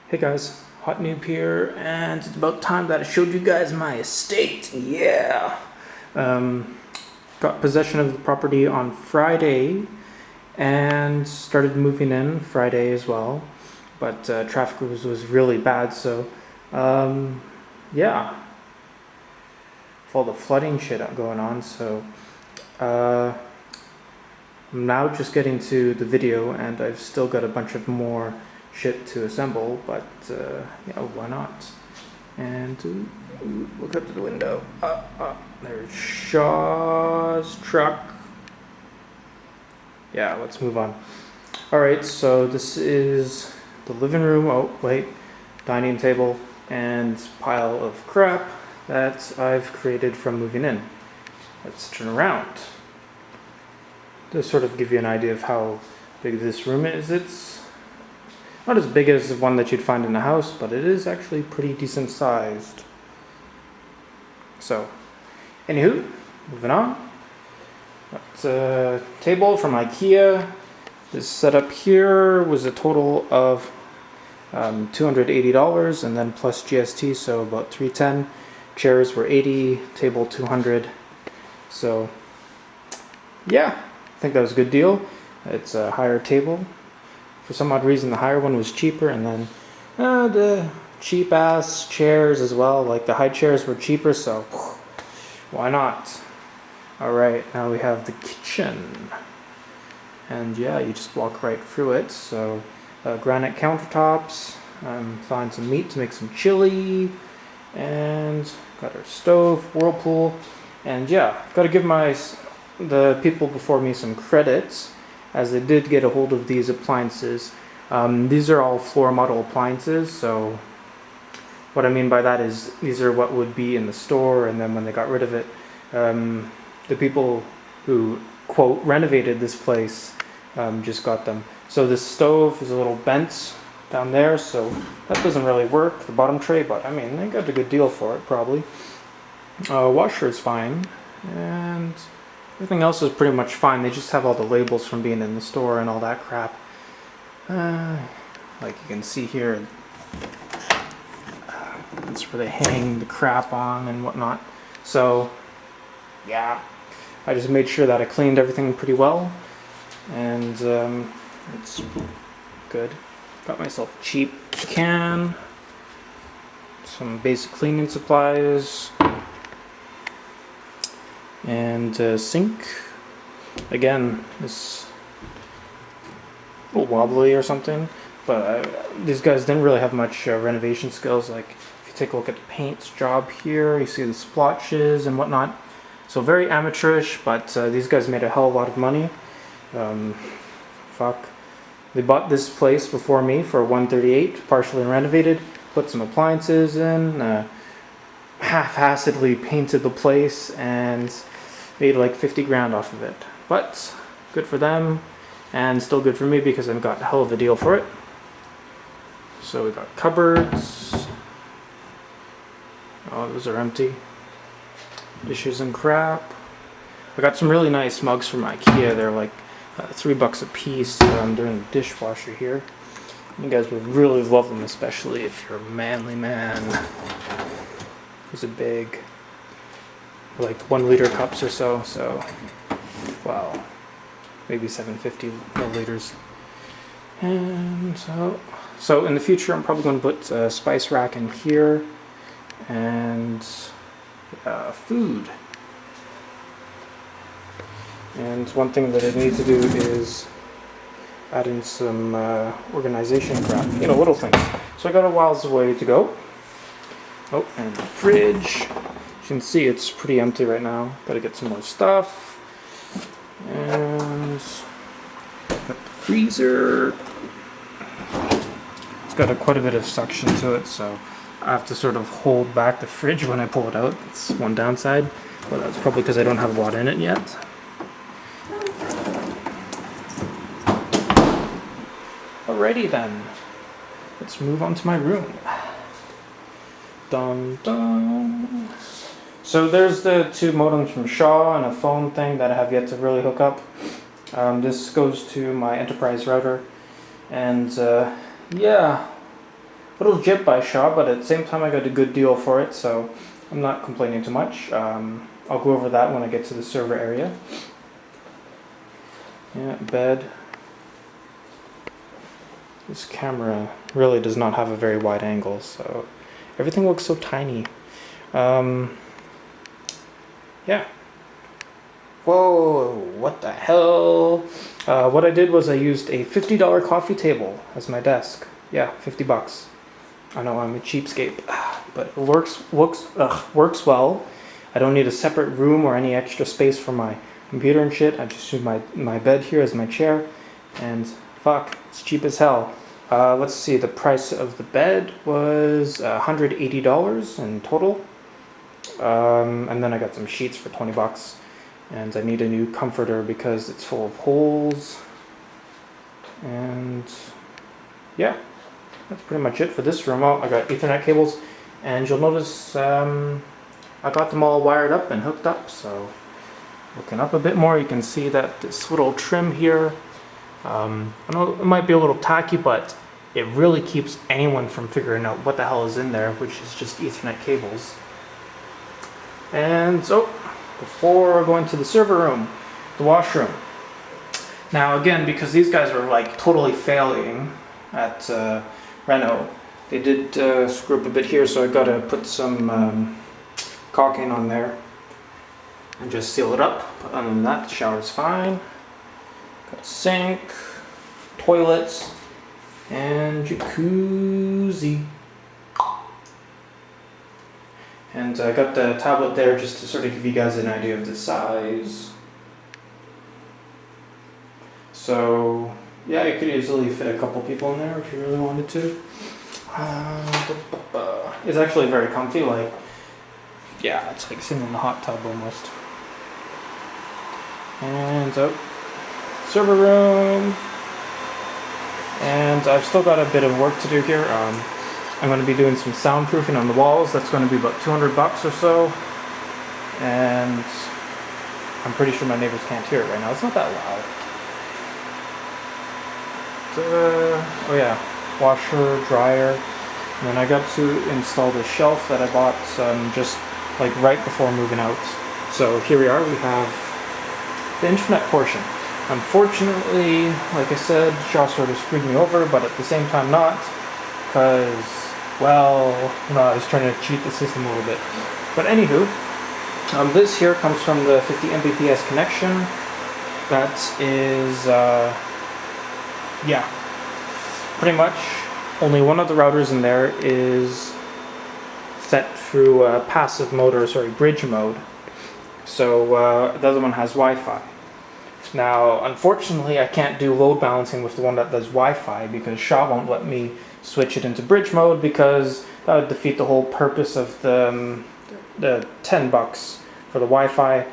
Hey guys, HotNoob here, and it's about time that I showed you guys my estate. Yeah! Um, got possession of the property on Friday and started moving in Friday as well. But traffic was really bad, so yeah, with all the flooding shit going on. So I'm now just getting to the video, and I've still got a bunch of more shit to assemble, but yeah, why not? And look up the window. There's Shaw's truck. Yeah, let's move on. Alright, so this is the living room. Oh, wait. Dining table and pile of crap that I've created from moving in. Let's turn around to sort of give you an idea of how big this room is. It's not as big as the one that you'd find in a house, but it is actually pretty decent sized. So, anywho, moving on. Got a table from IKEA. This setup here was a total of $280, and then plus GST, so about $310. Chairs were $80, table $200. So, yeah, I think that was a good deal. It's a higher table. For some odd reason, the higher one was cheaper, and then the cheap ass chairs as well. Like the high chairs were cheaper, so why not? Alright, now we have the kitchen. And yeah, you just walk right through it. So granite countertops, thawing some meat to make some chili, and got our stove, whirlpool, and yeah, gotta give the people before me some credit, as they did get a hold of these appliances. These are all floor model appliances, so what I mean by that is these are what would be in the store, and then when they got rid of it, the people who, quote, renovated this place just got them. So this stove is a little bent down there, so that doesn't really work, the bottom tray, but I mean, they got a good deal for it, probably. Washer is fine, and everything else is pretty much fine. They just have all the labels from being in the store and all that crap. Like you can see here, that's where they hang the crap on and whatnot. So, yeah, I just made sure that I cleaned everything pretty well, and it's good. Got myself a cheap can, some basic cleaning supplies, and sink. Again, this a little wobbly or something, but these guys didn't really have much renovation skills. Like if you take a look at the paint job here, you see the splotches and whatnot. So very amateurish, but these guys made a hell of a lot of money. They bought this place before me for $138, partially renovated, put some appliances in, half-assedly painted the place, and made like 50 grand off of it. But good for them, and still good for me because I've got a hell of a deal for it. So we got cupboards. Oh, those are empty. Dishes and crap. I got some really nice mugs from IKEA. They're like $3 a piece during the dishwasher here. You guys would really love them, especially if you're a manly man. These are big, like 1 liter cups or so. So, wow, maybe 750 milliliters. And so in the future, I'm probably going to put a spice rack in here, and food. And one thing that I need to do is add in some organization crap, little things. So I got a while's way to go. Oh, and the fridge. You can see it's pretty empty right now. Gotta get some more stuff. And got the freezer. It's got quite a bit of suction to it, so I have to sort of hold back the fridge when I pull it out. That's one downside, but that's probably because I don't have a lot in it yet. Alrighty then, let's move on to my room. Dun dun. So there's the 2 modems from Shaw and a phone thing that I have yet to really hook up. This goes to my enterprise router, and yeah, little gypped by Shaw, but at the same time I got a good deal for it, so I'm not complaining too much. I'll go over that when I get to the server area. Yeah, bed. This camera really does not have a very wide angle, so everything looks so tiny. Yeah. Whoa, what the hell? What I did was I used a $50 coffee table as my desk. Yeah, 50 bucks. I know I'm a cheapskate, but it works well. I don't need a separate room or any extra space for my computer and shit. I just use my bed here as my chair, and fuck, it's cheap as hell. Let's see, the price of the bed was $180 in total. And then I got some sheets for 20 bucks. And I need a new comforter because it's full of holes. And yeah, that's pretty much it for this room. Oh, I got Ethernet cables, and you'll notice I got them all wired up and hooked up. So looking up a bit more, you can see that this little trim here, I know it might be a little tacky, but it really keeps anyone from figuring out what the hell is in there, which is just Ethernet cables. And so, before going to the server room, the washroom. Now again, because these guys were like totally failing at Reno, they did screw up a bit here, so I gotta put some caulking on there and just seal it up. But other than that, the shower's fine. Got a sink, toilets, and jacuzzi. And I got the tablet there just to sort of give you guys an idea of the size. So yeah, you could easily fit a couple people in there if you really wanted to. It's actually very comfy, like, yeah, it's like sitting in the hot tub almost. And so, server room. And I've still got a bit of work to do here. I'm going to be doing some soundproofing on the walls. That's going to be about 200 bucks or so. And I'm pretty sure my neighbors can't hear it right now. It's not that loud. Oh yeah, washer, dryer. And then I got to install the shelf that I bought just like right before moving out. So here we are, we have the internet portion. Unfortunately, like I said, Shaw sort of screwed me over, but at the same time not, because, well, no, I was trying to cheat the system a little bit. But anywho, this here comes from the 50 Mbps connection. That is, yeah, pretty much only one of the routers in there is set through passive mode, or sorry, bridge mode. So the other one has Wi-Fi. Now, unfortunately, I can't do load balancing with the one that does Wi-Fi because Shaw won't let me switch it into bridge mode, because that would defeat the whole purpose of the 10 bucks for the Wi-Fi,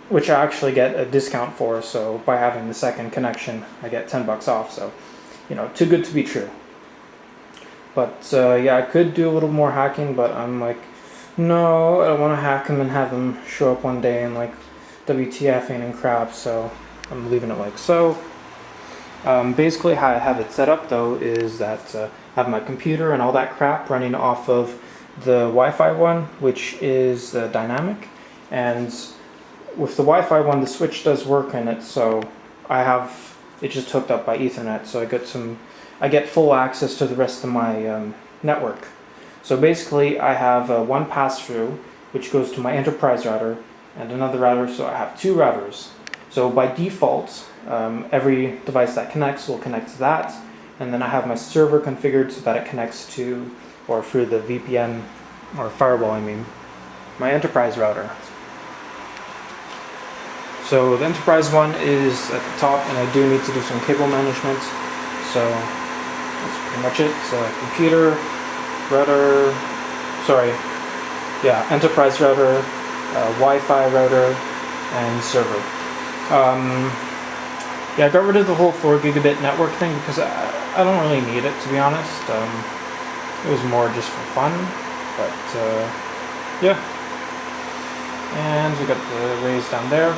which I actually get a discount for. So by having the second connection, I get 10 bucks off. So, you know, too good to be true. But yeah, I could do a little more hacking, but I'm like, no, I don't want to hack them and have them show up one day and like WTFing and crap, so I'm leaving it like so. Basically how I have it set up though is that I have my computer and all that crap running off of the Wi-Fi one, which is dynamic, and with the Wi-Fi one the switch does work in it, so I have it just hooked up by Ethernet, so I get full access to the rest of my network. So basically I have one pass-through which goes to my enterprise router and another router, so I have two routers. So by default, every device that connects will connect to that, and then I have my server configured so that it connects to, or through the VPN, or firewall I mean, my enterprise router. So the enterprise one is at the top, and I do need to do some cable management, so that's pretty much it. So computer, router, enterprise router, Wi-Fi router, and server. Yeah, I got rid of the whole 4 gigabit network thing because I don't really need it, to be honest. It was more just for fun, but yeah. And we got the raise down there.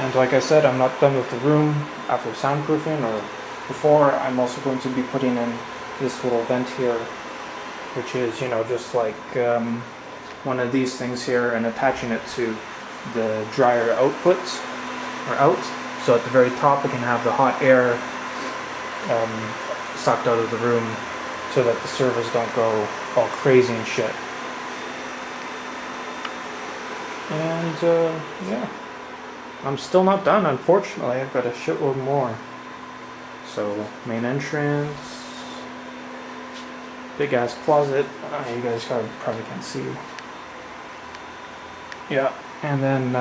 And like I said, I'm not done with the room after soundproofing or before. I'm also going to be putting in this little vent here, which is, you know, just like one of these things here, and attaching it to the dryer output or out. So at the very top, it can have the hot air sucked out of the room, so that the servers don't go all crazy and shit. And yeah, I'm still not done, unfortunately. I've got a shitload more. So main entrance, big ass closet. You guys probably can't see. Yeah, and then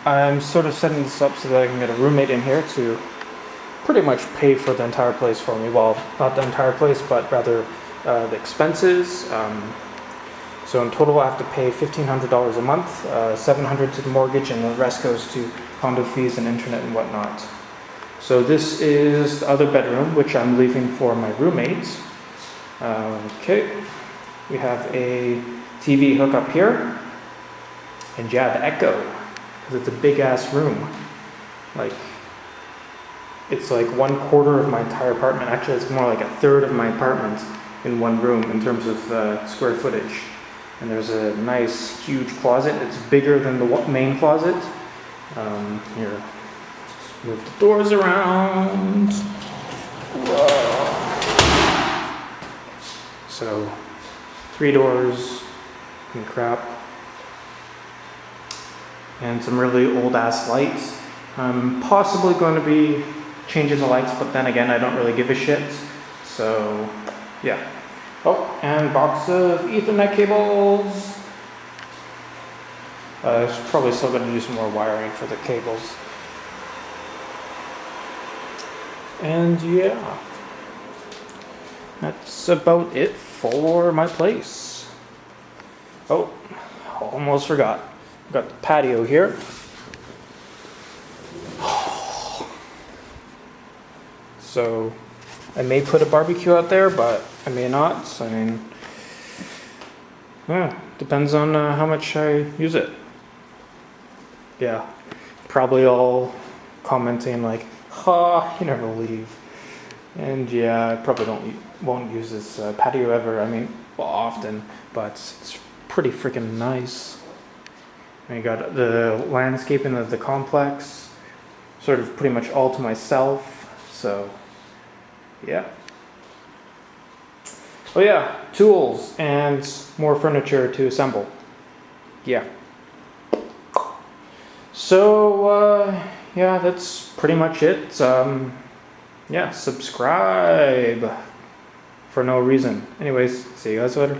I'm sort of setting this up so that I can get a roommate in here to pretty much pay for the entire place for me. Well, not the entire place, but rather the expenses. So in total, I have to pay $1,500 a month, $700 to the mortgage, and the rest goes to condo fees and internet and whatnot. So this is the other bedroom, which I'm leaving for my roommate. Okay, we have a TV hookup here, and yeah, the echo, because it's a big ass room. Like, it's like 1/4 of my entire apartment. Actually, it's more like 1/3 of my apartment in one room in terms of square footage. And there's a nice, huge closet. It's bigger than the main closet. Here, let's move the doors around. Whoa. So, 3 doors and crap. And some really old ass lights. I'm possibly going to be changing the lights, but then again, I don't really give a shit. So, yeah. Oh, and box of Ethernet cables. Probably still going to do some more wiring for the cables. And yeah, that's about it for my place. Oh, almost forgot. Got the patio here. So I may put a barbecue out there, but I may not. I mean, yeah, depends on how much I use it. Yeah, probably all commenting like, "Ha, you never leave." And yeah, I probably won't use this patio ever. I mean, well, often, but it's pretty freaking nice. And you got the landscaping of the complex, sort of pretty much all to myself. So, yeah. Oh yeah, tools and more furniture to assemble. Yeah. So, yeah, that's pretty much it. Yeah, subscribe for no reason. Anyways, see you guys later.